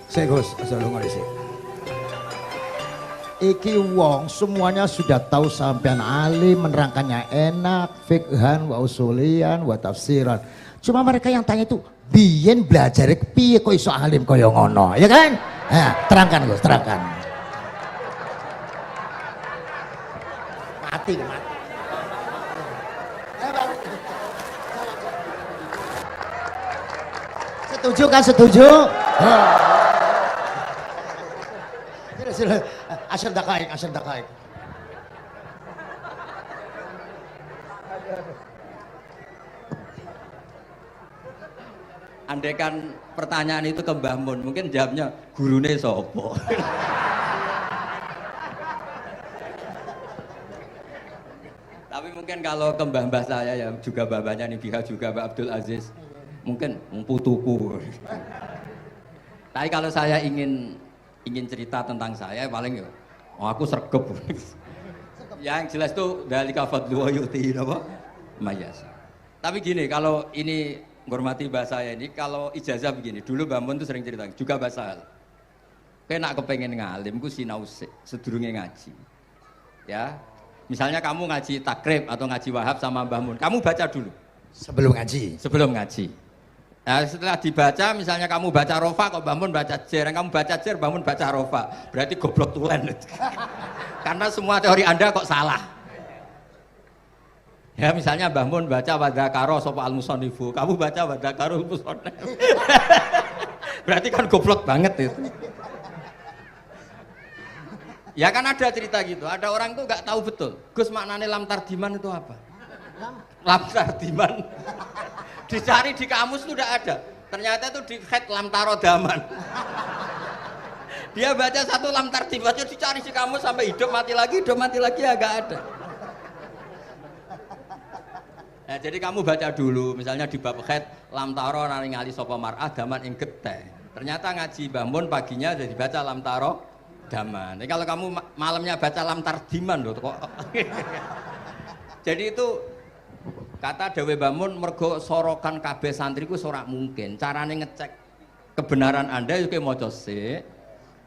Sik Gus, aja lunga dhisik. Iki wong semuanya sudah tahu sampean alim, menerangkannya enak, fikhan, wa usulian, wa tafsiran. Cuma mereka yang tanya itu, biyen belajar piye kok iso alim kaya ngono, ya kan? Nah, terangkan Gus, terangkan. Mati. Setuju kan, setuju? Sila, asal dakaik. Andai kan pertanyaan itu ke Mbah Mun, mungkin jawabnya gurune sopo. Tapi mungkin kalau ke mbah-mbah saya ya juga babanya nih Biha juga Mbak Abdul Aziz, mungkin putuku. Tapi kalau saya ingin cerita tentang saya paling ya, aku sregep. Yang jelas tuh dalika fadlu wa yuti apa? Mayas. Tapi gini, kalau ini menghormati bahasa saya ini, kalau ijazah begini, dulu Mbak Mun tuh sering cerita, juga bahasa. Kayak nak kepengen ngalim, ku sinau sedurunge ngaji. Ya, misalnya kamu ngaji takrib atau ngaji wahab sama Mbah Mun, kamu baca dulu. Sebelum ngaji. Sebelum ngaji. Nah, setelah dibaca, misalnya kamu baca rofa, kok Mbah Mun baca jer, kamu baca jer, Mbah Mun baca rofa, berarti goblok tulen. Karena semua teori Anda kok salah. Ya misalnya Mbah Mun baca wadakaro sopa al-musonifu, kamu baca wadakaro musonif. Berarti kan goblok banget itu. Ya kan ada cerita gitu, ada orang tuh nggak tahu betul. Gus maknanya lam tardiman itu apa? Lam tardiman. Dicari di kamus itu udah ada. Ternyata itu di khet lam tarodaman. Dia baca satu lam tardiman, dicari di kamus sampai hidup mati lagi ya nggak ada. Nah, jadi kamu baca dulu, misalnya di bab khet lam taro naringali sapa mar'ah daman ing geteh. Ternyata ngaji Mbah Mun paginya jadi baca lam taro daman. Jadi kalau kamu malamnya baca lam tardiman loh kok. Jadi itu kata Dewi Mbah Mun mergo sorokan kabeh santriku ora mungkin. Carane ngecek kebenaran Anda yo maca sik.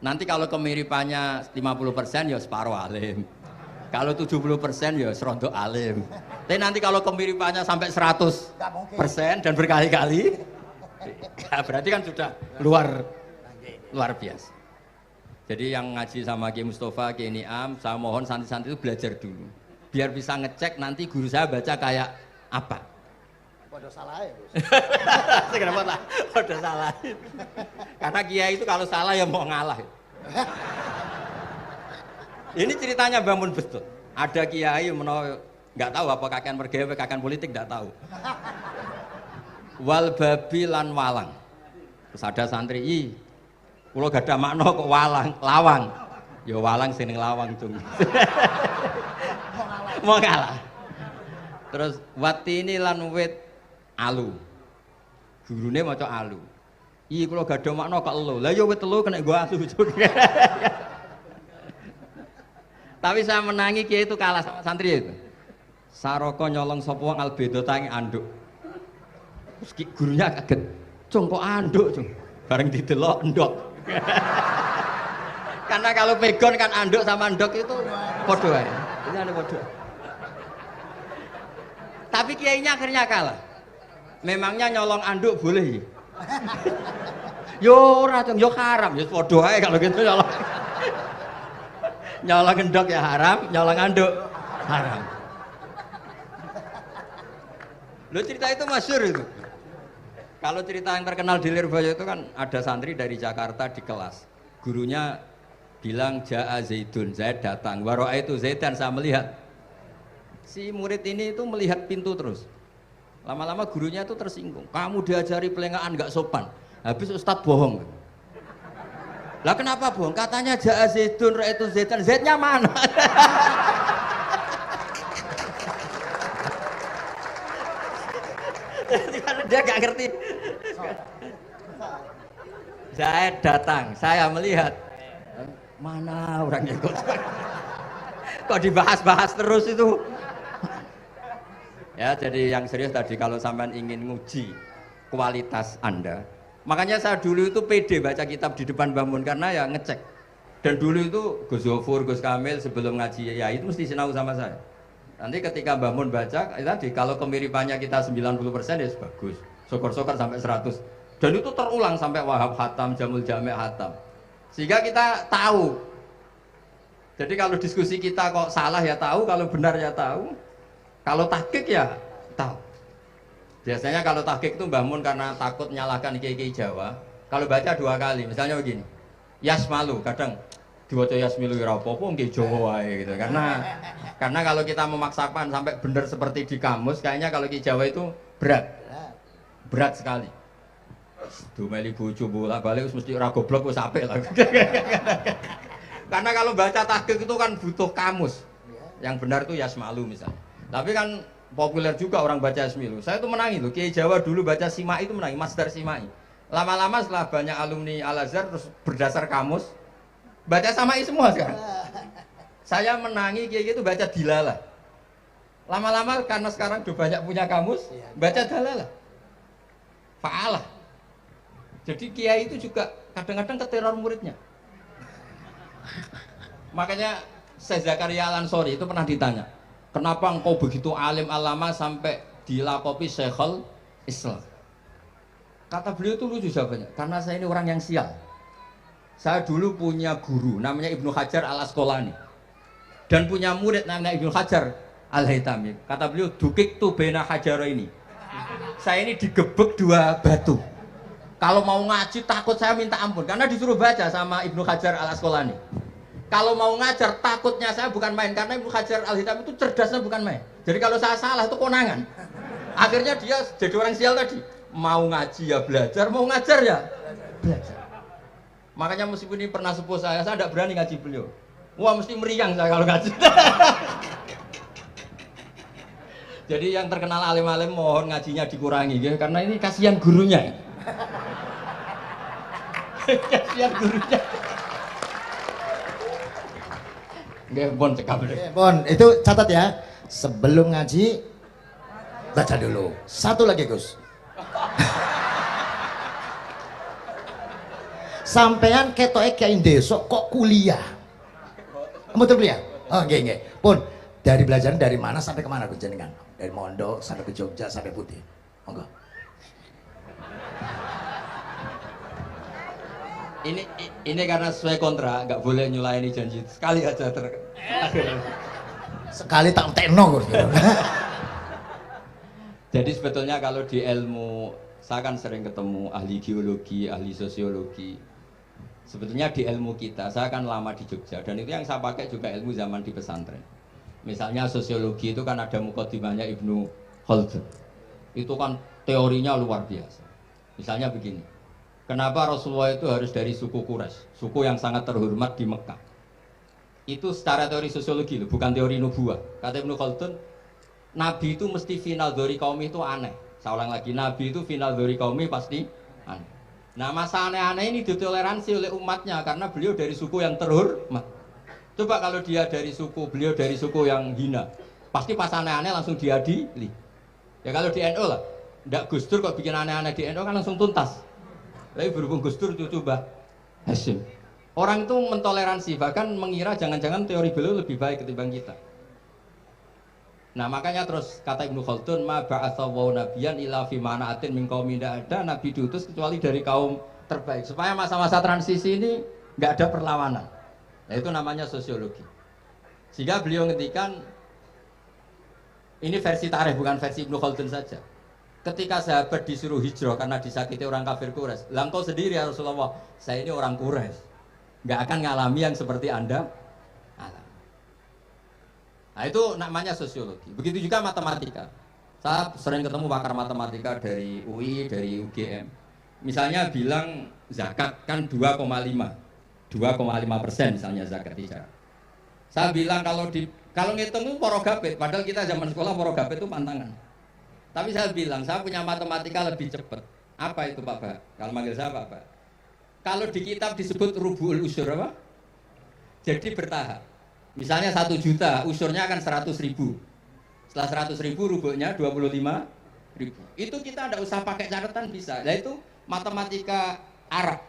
Nanti kalau kemiripannya 50% ya separuh alim. Kalau 70% ya serondo alim. Tapi nanti kalau kemiripannya sampai 100% dan berkali-kali, ya berarti kan sudah luar biasa. Jadi yang ngaji sama Ki Mustafa, Ki Niam, saya mohon santri-santri itu belajar dulu. Biar bisa ngecek nanti guru saya baca kayak apa. Waduh salah ya Gus. Kenapa lah? Waduh salah. Karena kiai itu kalau salah ya mau ngalah. Ini ceritanya Mbah Mun betul. Ada kiai nggak tahu apa kakean mergawe, kakean politik nggak tahu. Wal babi lan walang. Terus ada santri, kula gak ada makna kok lawang. Ya walang sing lawang cung. Mau ngalah. Terus watini lan wit alu. Gurune maca alu. Kula gak ada makna kok elo. Lah ya wit telu kena gua alu cung. Tapi saya menangi kiai itu kalah sama santri itu. Saroko nyolong sapa wong albedo tangi anduk. Terus gurunya kaget. Cung kok anduk, cung. Bareng didelok endok. Karena kalau pegon kan anduk sama endok itu padha wae. Ini ada padha. Tapi kiainya akhirnya kalah. Memangnya nyolong anduk boleh? Yo ora, cung, yo haram, yo padha wae kalau gitu nyolong. Nyolong endok ya haram, nyolong anduk haram. Lo cerita itu masyhur itu. Kalau cerita yang terkenal di Lirboyo itu kan ada santri dari Jakarta di kelas. Gurunya bilang Ja'a Zaidun, Zaid datang. Waro'a itu Zaidan, saya melihat. Si murid ini itu melihat pintu terus. Lama-lama gurunya itu tersinggung. Kamu diajari pelengahan nggak sopan. Habis Ustadz bohong. Lah kenapa bohong? Katanya Ja'a Zaidun, Ra'aitu Zaidan. Zaidnya mana? Dia gak ngerti. Zaid datang, saya melihat. Mana orangnya ikut? Kok dibahas-bahas terus itu? Ya, jadi yang serius tadi kalau sampean ingin nguji kualitas Anda, Makanya saya dulu itu pede baca kitab di depan Mbah Mun karena ya ngecek. Dan dulu itu Gus Zofur, Gus Kamil sebelum ngaji ya itu mesti sinau sama saya. Nanti ketika Mbah Mun baca, tadi kalau kemiripannya kita 90% ya bagus. Syukur-syukur sampai 100. Dan itu terulang sampai Wahab Hatam, Jamul Jami' Hatam. Sehingga kita tahu. Jadi kalau diskusi kita kok salah ya tahu, kalau benar ya tahu. Kalau tahqiq ya tahu. Biasanya kalau tahqiq itu Mbah Mun karena takut nyalahkan kiai-kiai Jawa, kalau baca 2 kali, misalnya begini. Yasmalu, kadang diwaca Yasmilu ya apa-apa nggih Jawa wae gitu. Karena kalau kita memaksakan sampai benar seperti di kamus, kayaknya kalau kiai Jawa itu berat. Berat sekali. Dumeli bojo bolak-balik mesti ora goblok wis apik lah. Karena kalau baca tahqiq itu kan butuh kamus. Yang benar itu Yasmalu misalnya. Tapi kan populer juga orang baca Yasmilu. Saya tuh menangi loh. Kiai Jawa dulu baca Simai itu menangi, Masdar Simai. Lama-lama setelah banyak alumni Al-Azhar terus berdasar kamus baca Samai semua sekarang. Saya menangi kiai itu baca Dilalah. Lama-lama karena sekarang udah banyak punya kamus, baca Dalalah. Fa'alah. Jadi kiai itu juga kadang-kadang keteror muridnya. Makanya Syekh Zakaria Al-Ansori itu pernah ditanya, kenapa engkau begitu alim alama sampai dilakopi Syekhul Islam? Kata beliau itu lucu jawabannya, karena saya ini orang yang sial. Saya dulu punya guru namanya Ibnu Hajar Al-Asqalani dan punya murid namanya Ibnu Hajar Al-Haytami. Kata beliau, dukik tu bena hajaro ini. Saya ini digebek 2 batu. Kalau mau ngaji takut saya minta ampun karena disuruh baca sama Ibnu Hajar Al-Asqalani. Kalau mau ngajar takutnya saya bukan main karena Ibnu Hajar Al-Haytami itu cerdasnya bukan main. Jadi kalau saya salah itu konangan. Akhirnya dia jadi orang sial tadi. Mau ngaji ya belajar, mau ngajar ya belajar. Makanya meskipun ini pernah sepuh saya tidak berani ngaji beliau. Wah mesti meriang saya kalau ngaji. Jadi yang terkenal alim-alim mohon ngajinya dikurangi ya, karena ini kasihan gurunya. Kasihan gurunya. Nggih, Bon cekap. Bon, itu catat ya. Sebelum ngaji baca dulu. Satu lagi, Gus. Sampean ketoke kayak desa kok kuliah. Kamu tuh kuliah? Oh, nggih. Pun dari belajar dari mana sampai kemana Gus jenengan? Dari Mondok sampai ke Jogja sampai Putih. Monggo. Ini karena sesuai kontrak, nggak boleh nyulayani janji sekali aja Sekali tak tekno Gus. Jadi sebetulnya kalau di ilmu, saya kan sering ketemu ahli geologi, ahli sosiologi. Sebetulnya di ilmu kita, saya kan lama di Jogja dan itu yang saya pakai juga ilmu zaman di pesantren. Misalnya sosiologi itu kan ada mukadimahnya Ibnu Khaldun. Itu kan teorinya luar biasa. Misalnya begini, kenapa Rasulullah itu harus dari suku Quraisy, suku yang sangat terhormat di Mekah? Itu secara teori sosiologi loh, bukan teori nubuah. Kata Ibnu Khaldun, Nabi itu mesti final dari kaum itu aneh. Saya ulang lagi, Nabi itu final dari kaum pasti aneh. Nah masa aneh-aneh ini ditoleransi oleh umatnya karena beliau dari suku yang terhormat. Coba kalau dia dari suku, beliau dari suku yang hina, pasti pas aneh-aneh langsung diadili. Ya kalau di NU lah, ndak Gus Dur kok bikin aneh-aneh di NU kan langsung tuntas. Tapi berhubung Gus Dur cucu Mbah Hasyim, orang itu mentoleransi, bahkan mengira jangan-jangan teori beliau lebih baik ketimbang kita. Nah makanya terus kata Ibnu Khaldun, ma ba'atsawu nabiyan illa fi mana'atin min qaumin, tidak ada nabi diutus kecuali dari kaum terbaik supaya masa-masa transisi ini nggak ada perlawanan. Nah, itu namanya sosiologi. Sehingga beliau ngendikan, ini versi tarikh bukan versi Ibnu Khaldun saja. Ketika sahabat disuruh hijrah karena disakiti orang kafir Quraisy, lah engkau sendiri ya Rasulullah, saya ini orang Quraisy, nggak akan ngalami yang seperti Anda alami. Nah itu namanya sosiologi. Begitu juga matematika. Saya sering ketemu pakar matematika dari UI, dari UGM. Misalnya bilang zakat kan 2,5% misalnya zakat tidak. Saya bilang kalau ngitung itu porogapit, padahal kita zaman sekolah porogapit itu pantangan. Tapi saya bilang, saya punya matematika lebih cepat. Apa itu Pak Bah? Kalau manggil saya Pak Bah. Kalau di kitab disebut rubu'ul usur apa? Jadi bertahap. Misalnya 1 juta, usurnya akan 100.000. Setelah 100.000 rubu'nya 25.000. Itu kita tidak usah pakai catatan bisa. Nah itu matematika Arab.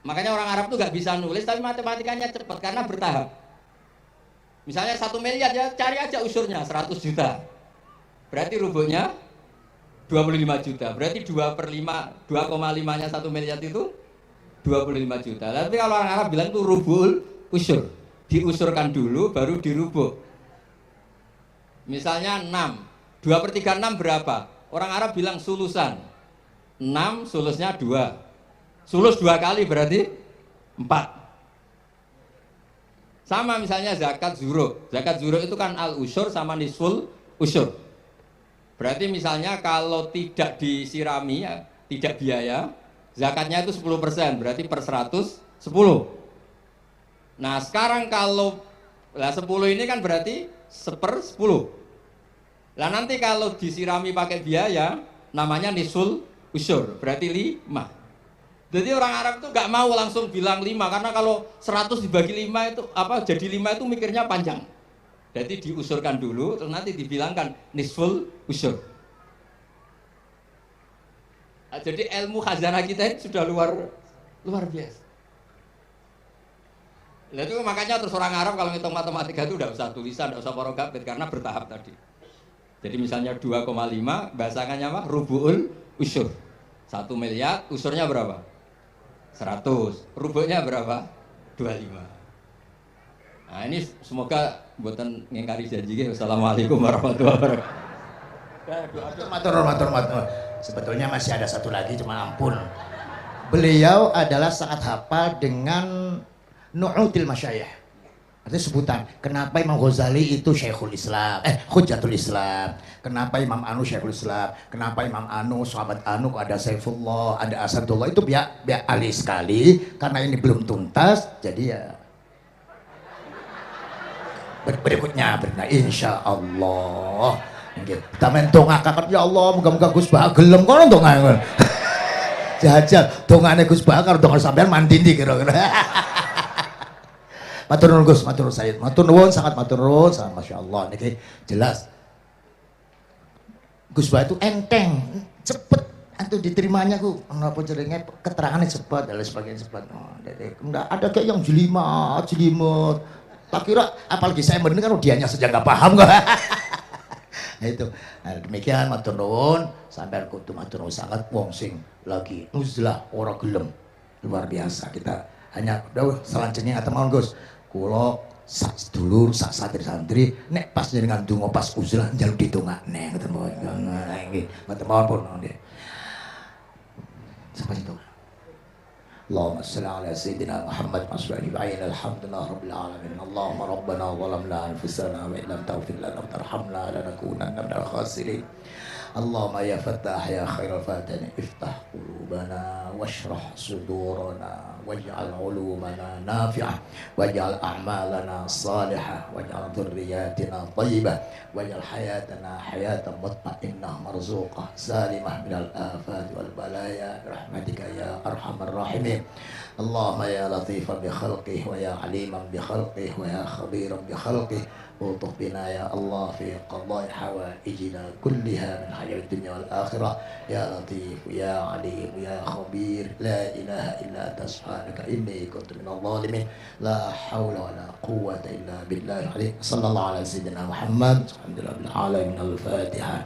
Makanya orang Arab tuh nggak bisa nulis, tapi matematikanya cepat karena bertahap. Misalnya 1 miliar ya cari aja usurnya 100 juta. Berarti rubuhnya 25 juta. Berarti 2,5-nya 1 miliar itu 25 juta. Tapi kalau orang Arab bilang itu rubul usur. Diusurkan dulu baru dirubuk. Misalnya 6. 2/3 6 berapa? Orang Arab bilang sulusan. 6 sulusnya 2. Sulus 2 kali berarti 4. Sama misalnya zakat zuruk. Zakat zuruk itu kan al-usyur sama nisful usyur. Berarti misalnya kalau tidak disirami, ya, tidak biaya, zakatnya itu 10%, berarti per 100, 10. Nah sekarang kalau 10 ini kan berarti 1/10. Nah nanti kalau disirami pakai biaya, namanya nisful usyur, berarti 5. Jadi orang Arab itu nggak mau langsung bilang 5, karena kalau 100 dibagi 5 itu jadi 5 itu mikirnya panjang. Jadi diusurkan dulu, terus nanti dibilangkan nisful usyur. Nah, jadi ilmu khazanah kita ini sudah luar biasa. Nah, itu makanya terus orang Arab kalau ngitung matematika itu tidak usah tulisan, tidak usah porogabit karena bertahap tadi. Jadi misalnya 2,5 bahasannya apa? Rubu'ul usyur. 1 miliar, usurnya berapa? 100, rubuknya berapa? 25. Nah ini semoga buatan ngingkari janji. Wassalamualaikum warahmatullahi wabarakatuh. Matur. Sebetulnya masih ada satu lagi, cuma ampun. Beliau adalah sangat hafal dengan nu'util masyayikh. Artinya sebutan, kenapa Imam Ghazali itu Syekhul Islam, Hujjatul Islam, kenapa Imam Anu Syekhul Islam, kenapa Imam Anu, sahabat Anu, ada Saifullah, ada Asadullah, itu biar ahli sekali, karena ini belum tuntas, jadi ya berikutnya insya Allah. Kita mentongakakan, ya Allah, moga-moga Gus Bah gelem kono ndonga. Jajal, dongane Gus Bah karo donga sampean mandindi kira-kira. Matur nuwun Gus, matur nuwun Sayyid, matur nuwun, sangat matur nuwun, sangat masya Allah. Niki jelas Gus Bah itu enteng, cepet, itu diterimanya ku, apa jenenge keterangannya cepat dan lain sebagainya cepat. Oh, enggak ada kayak yang jelimet. Tak kira, apalagi saya mendengar dianya saja nggak paham kok. Nah itu, nah, demikian matur nuwun, sampai kudu matur nuwun sangat wong sing lagi uzlah ora gelem, luar biasa. Kita hanya dawuh selanjutnya atau mohon Gus. Kulo sak sedulur, sak santri-santri nek pas jenengan donga pas uzlah njaluk ditungakne ngoten mawon. Nggih, ngoten mawon pun nggih. Sampai situ. Allahumma shalli ala sayyidina Muhammad wa sallim ala alhamdulillah rabbil alamin. Allahumma rabbana zalamna anfusana wa illam taghfir lana wa tarhamna lanakunanna minal khasirin. Allahumma ya Fattah ya khairal fatihin iftah qulubana washrah sudurana waj'al ulumana nafi'ah waj'al a'malana salihah waj'al dhurriyyatina thayyibah waj'al hayatana hayatan mutma'innah marzuqah salimah minal afat wal balaya rahmatika ya arhamar rahimin. Allahumma ya latifan bi khalqih wa ya aliman bi khalqih wa ya khabiran bi khalqih ultuh bina ya Allah fi qadai hawaijina kulliha min hayat dunya wal akhirah ya latif ya alim ya khabir la ilaha illa anta subhanaka inni kuntu minadh dhalimin la hawla wa la quwwata illa billahi sallallahu ala sayyidina Muhammad alhamdulillah bil alamin al-fatihah.